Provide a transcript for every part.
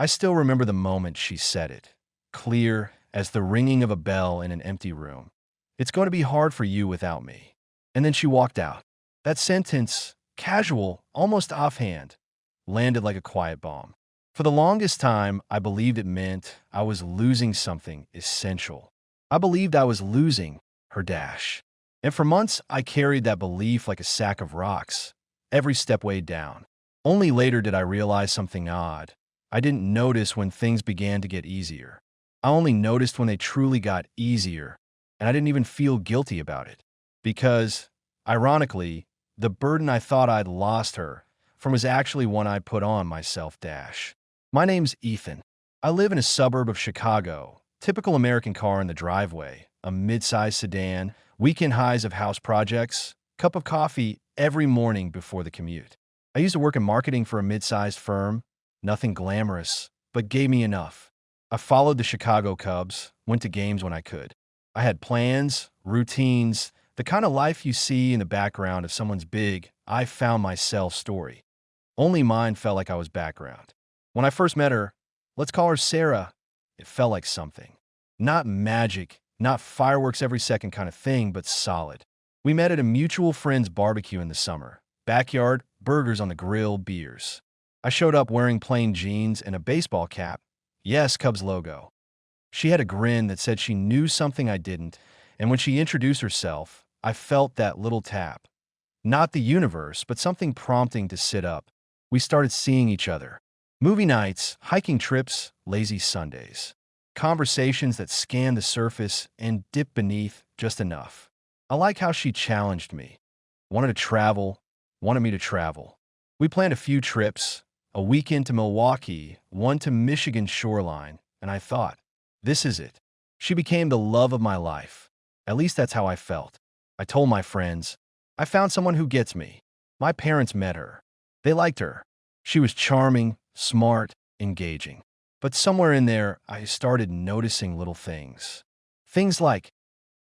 I still remember the moment she said it, clear as the ringing of a bell in an empty room. It's going to be hard for you without me. And then she walked out. That sentence, casual, almost offhand, landed like a quiet bomb. For the longest time, I believed it meant I was losing something essential. I believed I was losing her dash. And for months, I carried that belief like a sack of rocks, every step weighed down. Only later did I realize something odd. I didn't notice when things began to get easier. I only noticed when they truly got easier, and I didn't even feel guilty about it. Because, ironically, the burden I thought I'd lost her from was actually one I put on myself. My name's Ethan. I live in a suburb of Chicago, typical American car in the driveway, a mid-sized sedan, weekend highs of house projects, cup of coffee every morning before the commute. I used to work in marketing for a mid-sized firm, nothing glamorous, but gave me enough. I followed the Chicago Cubs, went to games when I could. I had plans, routines, the kind of life you see in the background of someone's big, I found myself story. Only mine felt like I was background. When I first met her, let's call her Sarah, it felt like something. Not magic, not fireworks every second kind of thing, but solid. We met at a mutual friend's barbecue in the summer. Backyard, burgers on the grill, beers. I showed up wearing plain jeans and a baseball cap. Yes, Cubs logo. She had a grin that said she knew something I didn't, and when she introduced herself, I felt that little tap. Not the universe, but something prompting to sit up. We started seeing each other. Movie nights, hiking trips, lazy Sundays. Conversations that scanned the surface and dipped beneath just enough. I like how she challenged me. Wanted me to travel. We planned a few trips, a weekend to Milwaukee, one to Michigan shoreline, and I thought, this is it. She became the love of my life. At least that's how I felt. I told my friends, I found someone who gets me. My parents met her. They liked her. She was charming, smart, engaging. But somewhere in there, I started noticing little things. Things like,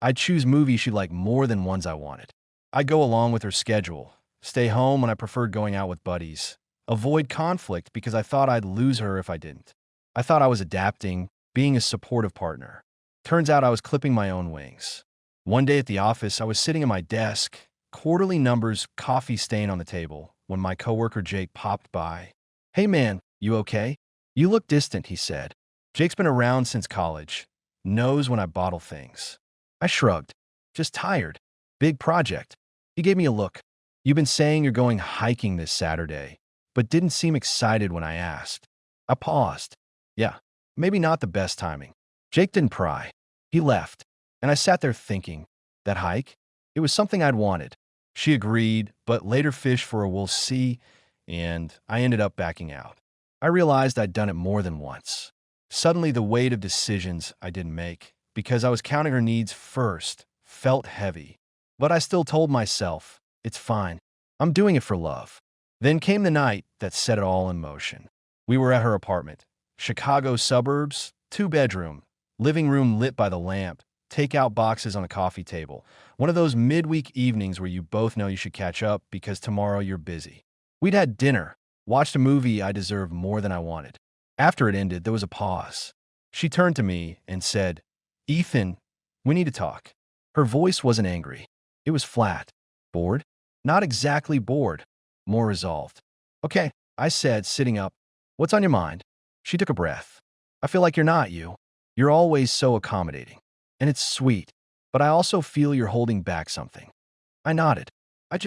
I'd choose movies she liked more than ones I wanted. I'd go along with her schedule, stay home when I preferred going out with buddies, avoid conflict because I thought I'd lose her if I didn't. I thought I was adapting, being a supportive partner. Turns out I was clipping my own wings. One day at the office, I was sitting at my desk, quarterly numbers, coffee stain on the table, when my coworker Jake popped by. Hey man, you okay? You look distant, he said. Jake's been around since college. Knows when I bottle things. I shrugged. Just tired. Big project. He gave me a look. You've been saying you're going hiking this Saturday, but didn't seem excited when I asked. I paused. Yeah, maybe not the best timing. Jake didn't pry. He left, and I sat there thinking, that hike? It was something I'd wanted. She agreed, but later fished for a we'll see, and I ended up backing out. I realized I'd done it more than once. Suddenly, the weight of decisions I didn't make, because I was counting her needs first, felt heavy. But I still told myself, it's fine. I'm doing it for love. Then came the night that set it all in motion. We were at her apartment. Chicago suburbs, 2-bedroom, living room lit by the lamp, takeout boxes on a coffee table. One of those midweek evenings where you both know you should catch up because tomorrow you're busy. We'd had dinner, watched a movie I deserved more than I wanted. After it ended, there was a pause. She turned to me and said, Ethan, we need to talk. Her voice wasn't angry. It was flat. Bored? Not exactly bored. More resolved. Okay, I said, sitting up. What's on your mind? She took a breath. I feel like you're not you. You're always so accommodating. And it's sweet. But I also feel you're holding back something. I nodded. I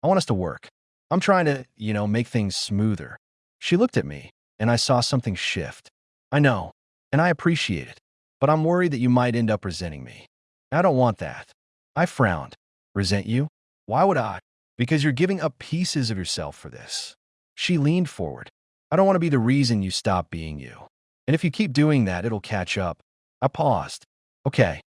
want us to work. I'm trying to, make things smoother. She looked at me, and I saw something shift. I know, and I appreciate it. But I'm worried that you might end up resenting me. I don't want that. I frowned. Resent you? Why would I? Because you're giving up pieces of yourself for this. She leaned forward. I don't want to be the reason you stop being you. And if you keep doing that, it'll catch up. I paused. Okay.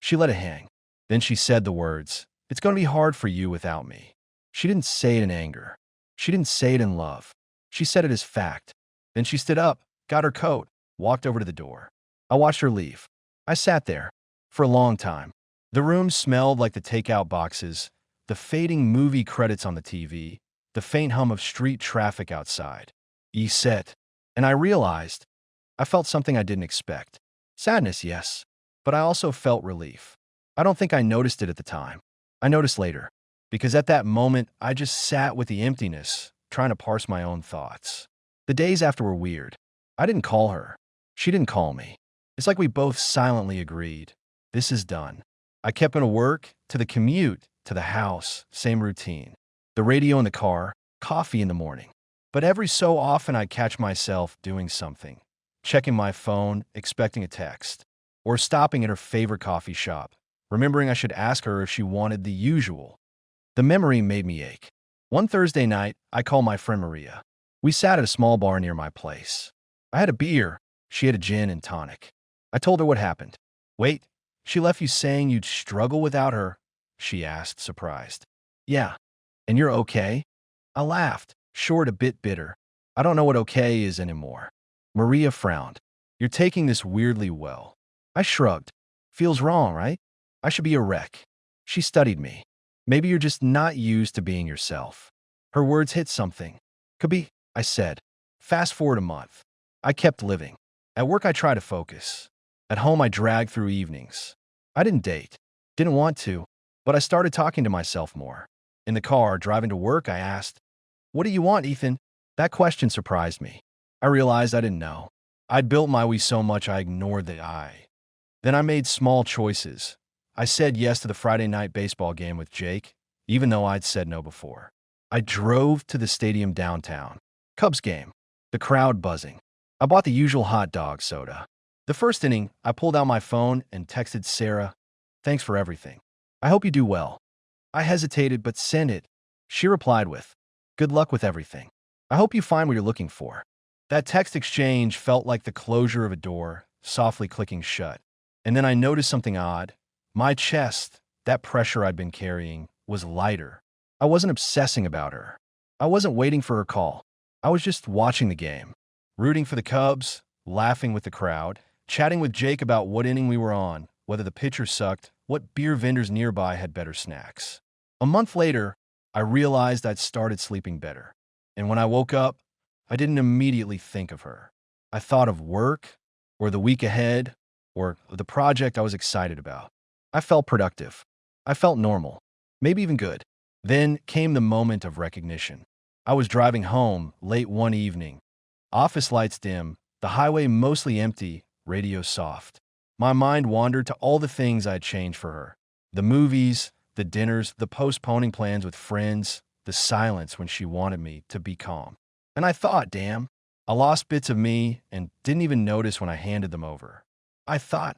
She let it hang. Then she said the words, it's going to be hard for you without me. She didn't say it in anger. She didn't say it in love. She said it as fact. Then she stood up, got her coat, walked over to the door. I watched her leave. I sat there for a long time. The room smelled like the takeout boxes, the fading movie credits on the TV, the faint hum of street traffic outside. Set. And I realized I felt something I didn't expect. Sadness, yes, but I also felt relief. I don't think I noticed it at the time. I noticed later, because at that moment, I just sat with the emptiness, trying to parse my own thoughts. The days after were weird. I didn't call her. She didn't call me. It's like we both silently agreed. This is done. I kept going to work, to the commute, to the house, same routine. The radio in the car, coffee in the morning. But every so often I'd catch myself doing something, checking my phone, expecting a text, or stopping at her favorite coffee shop, remembering I should ask her if she wanted the usual. The memory made me ache. One Thursday night, I called my friend Maria. We sat at a small bar near my place. I had a beer. She had a gin and tonic. I told her what happened. Wait, she left you saying you'd struggle without her? She asked, surprised. Yeah. And you're okay? I laughed, short, a bit bitter. I don't know what okay is anymore. Maria frowned. You're taking this weirdly well. I shrugged. Feels wrong, right? I should be a wreck. She studied me. Maybe you're just not used to being yourself. Her words hit something. Could be, I said. Fast forward a month. I kept living. At work, I tried to focus. At home, I dragged through evenings. I didn't date. Didn't want to, but I started talking to myself more. In the car, driving to work, I asked, "What do you want, Ethan?" That question surprised me. I realized I didn't know. I'd built my we so much I ignored the I. Then I made small choices. I said yes to the Friday night baseball game with Jake, even though I'd said no before. I drove to the stadium downtown. Cubs game. The crowd buzzing. I bought the usual hot dog soda. The first inning, I pulled out my phone and texted Sarah, "Thanks for everything. I hope you do well." I hesitated but sent it. She replied with, "Good luck with everything. I hope you find what you're looking for." That text exchange felt like the closure of a door, softly clicking shut. And then I noticed something odd. My chest, that pressure I'd been carrying, was lighter. I wasn't obsessing about her. I wasn't waiting for her call. I was just watching the game, rooting for the Cubs, laughing with the crowd, chatting with Jake about what inning we were on, whether the pitcher sucked, what beer vendors nearby had better snacks. A month later, I realized I'd started sleeping better. And when I woke up, I didn't immediately think of her. I thought of work, or the week ahead, or the project I was excited about. I felt productive. I felt normal, maybe even good. Then came the moment of recognition. I was driving home late one evening. Office lights dim, the highway mostly empty, radio soft. My mind wandered to all the things I'd changed for her. The movies, the dinners, the postponing plans with friends, the silence when she wanted me to be calm. And I thought, damn, I lost bits of me and didn't even notice when I handed them over. I thought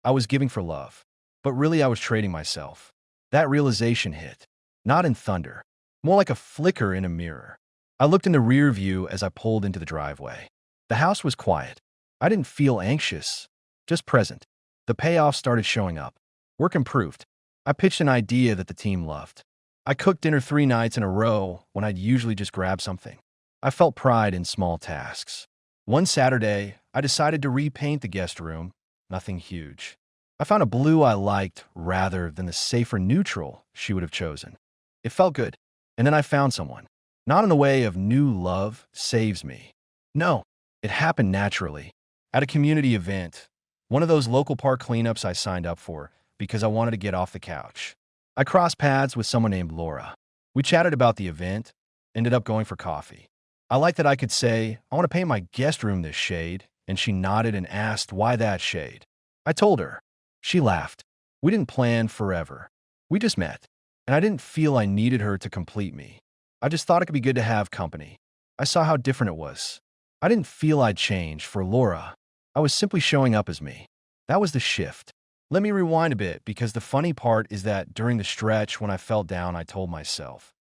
I was giving for love, but really I was trading myself. That realization hit, not in thunder, more like a flicker in a mirror. I looked in the rear view as I pulled into the driveway. The house was quiet. I didn't feel anxious, just present. The payoff started showing up. Work improved. I pitched an idea that the team loved. I cooked dinner 3 nights in a row when I'd usually just grab something. I felt pride in small tasks. One Saturday, I decided to repaint the guest room. Nothing huge. I found a blue I liked rather than the safer neutral she would have chosen. It felt good. And then I found someone. Not in the way of new love saves me. No, it happened naturally. At a community event, one of those local park cleanups I signed up for because I wanted to get off the couch. I crossed paths with someone named Laura. We chatted about the event, ended up going for coffee. I liked that I could say, "I want to paint my guest room this shade," and she nodded and asked why that shade. I told her. She laughed. We didn't plan forever. We just met, and I didn't feel I needed her to complete me. I just thought it could be good to have company. I saw how different it was. I didn't feel I'd changed for Laura. I was simply showing up as me. That was the shift. Let me rewind a bit, because the funny part is that during the stretch when I felt down, I told myself,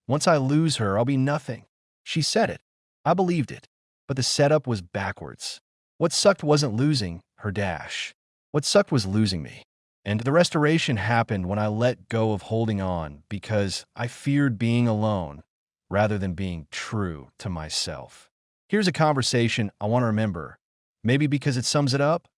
once I lose her, I'll be nothing. She said it. I believed it. But the setup was backwards. What sucked wasn't losing her dash. What sucked was losing me. And the restoration happened when I let go of holding on because I feared being alone rather than being true to myself. Here's a conversation I want to remember. Maybe because it sums it up.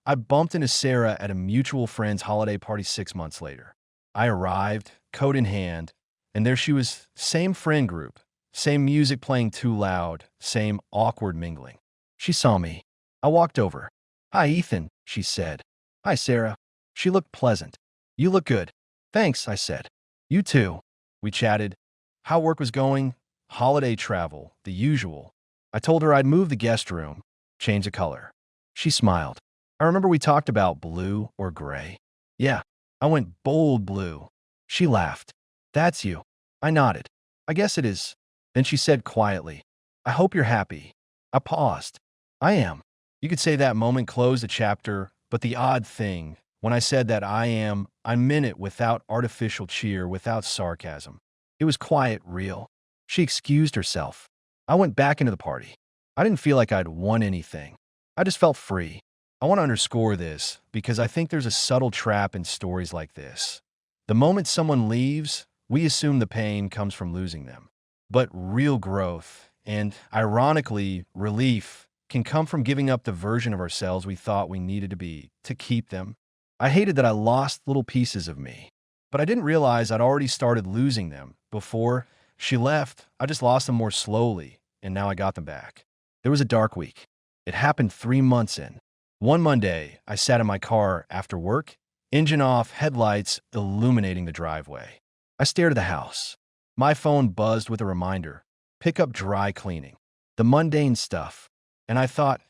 I bumped into Sarah at a mutual friend's holiday party 6 months later. I arrived, coat in hand, and there she was, same friend group, same music playing too loud, same awkward mingling. She saw me. I walked over. "Hi, Ethan," she said. "Hi, Sarah." She looked pleasant. "You look good." "Thanks," I said. "You too." We chatted. How work was going, holiday travel, the usual. I told her I'd move the guest room, change the color. She smiled. "I remember we talked about blue or gray." "Yeah." I went bold blue. She laughed. "That's you." I nodded. "I guess it is." Then she said quietly, "I hope you're happy." I paused. "I am." You could say that moment closed a chapter, but the odd thing, when I said that I meant it without artificial cheer, without sarcasm. It was quiet, real. She excused herself. I went back into the party. I didn't feel like I'd won anything. I just felt free. I want to underscore this because I think there's a subtle trap in stories like this. The moment someone leaves, we assume the pain comes from losing them. But real growth, and ironically, relief, can come from giving up the version of ourselves we thought we needed to be to keep them. I hated that I lost little pieces of me, but I didn't realize I'd already started losing them. Before she left, I just lost them more slowly, and now I got them back. There was a dark week. It happened 3 months in. One Monday, I sat in my car after work, engine off, headlights illuminating the driveway. I stared at the house. My phone buzzed with a reminder, pick up dry cleaning, the mundane stuff. And I thought,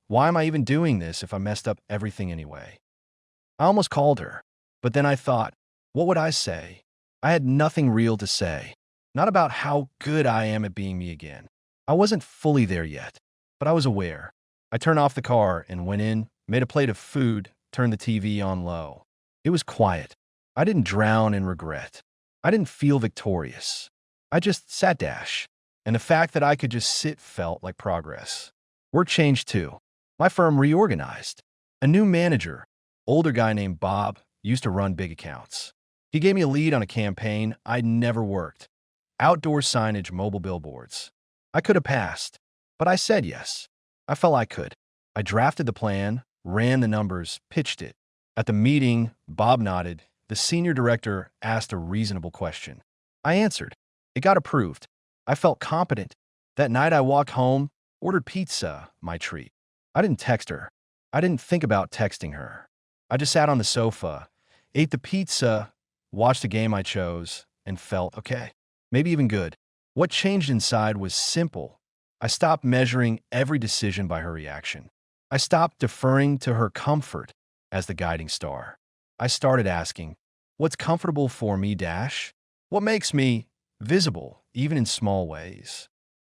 why am I even doing this if I messed up everything anyway? I almost called her, but then I thought, what would I say? I had nothing real to say, not about how good I am at being me again. I wasn't fully there yet, but I was aware. I turned off the car and went in, made a plate of food, turned the TV on low. It was quiet. I didn't drown in regret. I didn't feel victorious. I just sat dash. And the fact that I could just sit felt like progress. Work changed too. My firm reorganized. A new manager, older guy named Bob, used to run big accounts. He gave me a lead on a campaign I'd never worked. Outdoor signage, mobile billboards. I could have passed, but I said yes. I felt I could. I drafted the plan, ran the numbers, pitched it. At the meeting, Bob nodded. The senior director asked a reasonable question. I answered. It got approved. I felt competent. That night I walked home, ordered pizza, my treat. I didn't text her. I didn't think about texting her. I just sat on the sofa, ate the pizza, watched the game I chose, and felt okay. Maybe even good. What changed inside was simple. I stopped measuring every decision by her reaction. I stopped deferring to her comfort as the guiding star. I started asking, what's comfortable for me, Dash? What makes me visible, even in small ways?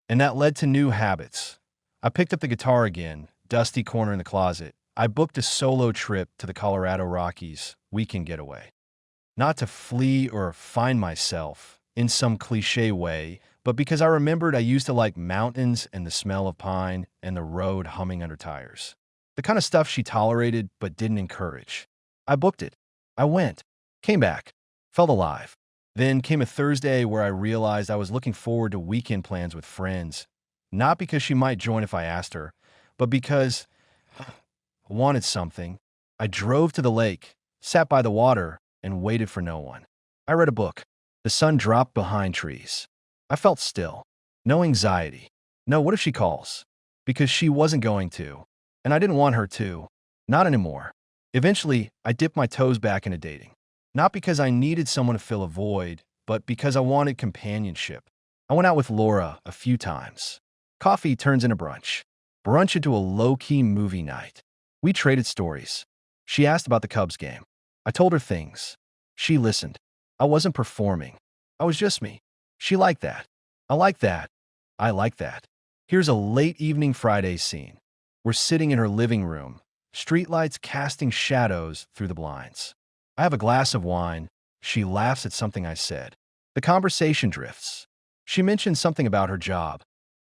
And that led to new habits. I picked up the guitar again, dusty corner in the closet. I booked a solo trip to the Colorado Rockies, weekend getaway. Not to flee or find myself in some cliche way, but because I remembered I used to like mountains and the smell of pine and the road humming under tires. The kind of stuff she tolerated but didn't encourage. I booked it. I went. Came back. Felt alive. Then came a Thursday where I realized I was looking forward to weekend plans with friends. Not because she might join if I asked her, but because I wanted something. I drove to the lake, sat by the water, and waited for no one. I read a book. The sun dropped behind trees. I felt still. No anxiety. No, what if she calls? Because she wasn't going to. And I didn't want her to. Not anymore. Eventually, I dipped my toes back into dating. Not because I needed someone to fill a void, but because I wanted companionship. I went out with Laura a few times. Coffee turns into brunch. Brunch into a low-key movie night. We traded stories. She asked about the Cubs game. I told her things. She listened. I wasn't performing. I was just me. She liked that. I liked that. I liked that. Here's a late evening Friday scene. We're sitting in her living room, streetlights casting shadows through the blinds. I have a glass of wine. She laughs at something I said. The conversation drifts. She mentions something about her job.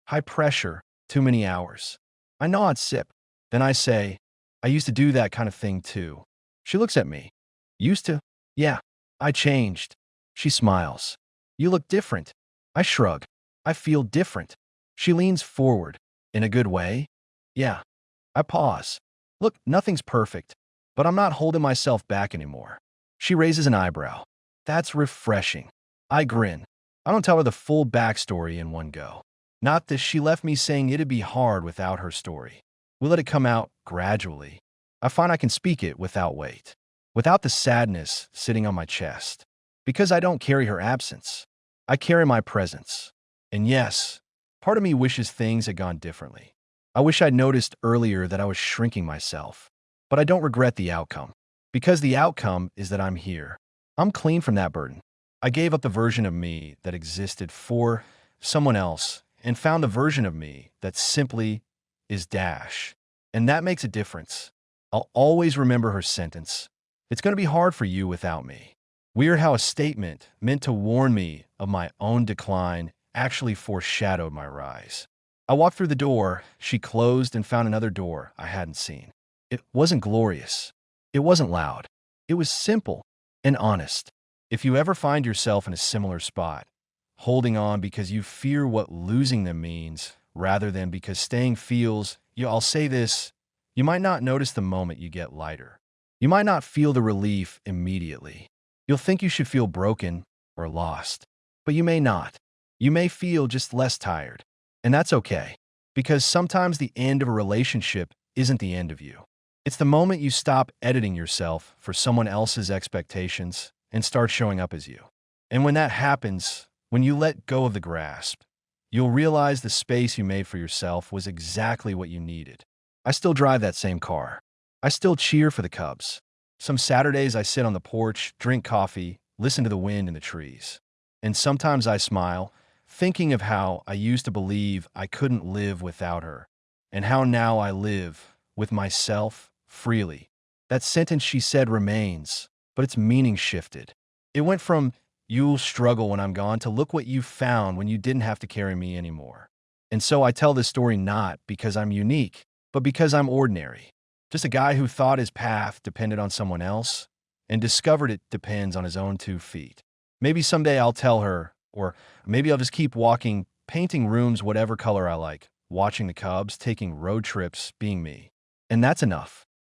High pressure, too many hours. I nod, sip. Then I say, I used to do that kind of thing too. She looks at me. Used to? Yeah. I changed. She smiles. You look different. I shrug. I feel different. She leans forward. In a good way? Yeah. I pause. Look, nothing's perfect, but I'm not holding myself back anymore. She raises an eyebrow. That's refreshing. I grin. I don't tell her the full backstory in one go. Not that she left me saying it'd be hard without her story. We let it come out gradually. I find I can speak it without weight, without the sadness sitting on my chest. Because I don't carry her absence. I carry my presence. And yes, part of me wishes things had gone differently. I wish I'd noticed earlier that I was shrinking myself. But I don't regret the outcome. Because the outcome is that I'm here. I'm clean from that burden. I gave up the version of me that existed for someone else and found the version of me that simply is Dash. And that makes a difference. I'll always remember her sentence. It's going to be hard for you without me. Weird how a statement meant to warn me of my own decline actually foreshadowed my rise. I walked through the door she closed and found another door I hadn't seen. It wasn't glorious. It wasn't loud. It was simple and honest. If you ever find yourself in a similar spot, holding on because you fear what losing them means rather than because staying feels, I'll say this, you might not notice the moment you get lighter. You might not feel the relief immediately. You'll think you should feel broken or lost, but you may not. You may feel just less tired. And that's okay, because sometimes the end of a relationship isn't the end of you. It's the moment you stop editing yourself for someone else's expectations and start showing up as you. And when that happens, when you let go of the grasp, you'll realize the space you made for yourself was exactly what you needed. I still drive that same car. I still cheer for the Cubs. Some Saturdays I sit on the porch, drink coffee, listen to the wind in the trees. And sometimes I smile, thinking of how I used to believe I couldn't live without her, and how now I live with myself freely. That sentence she said remains, but its meaning shifted. It went from, "You'll struggle when I'm gone," to "Look what you found when you didn't have to carry me anymore." And so I tell this story not because I'm unique, but because I'm ordinary. Just a guy who thought his path depended on someone else and discovered it depends on his own 2 feet. Maybe someday I'll tell her, or maybe I'll just keep walking, painting rooms whatever color I like, watching the Cubs, taking road trips, being me. And that's enough.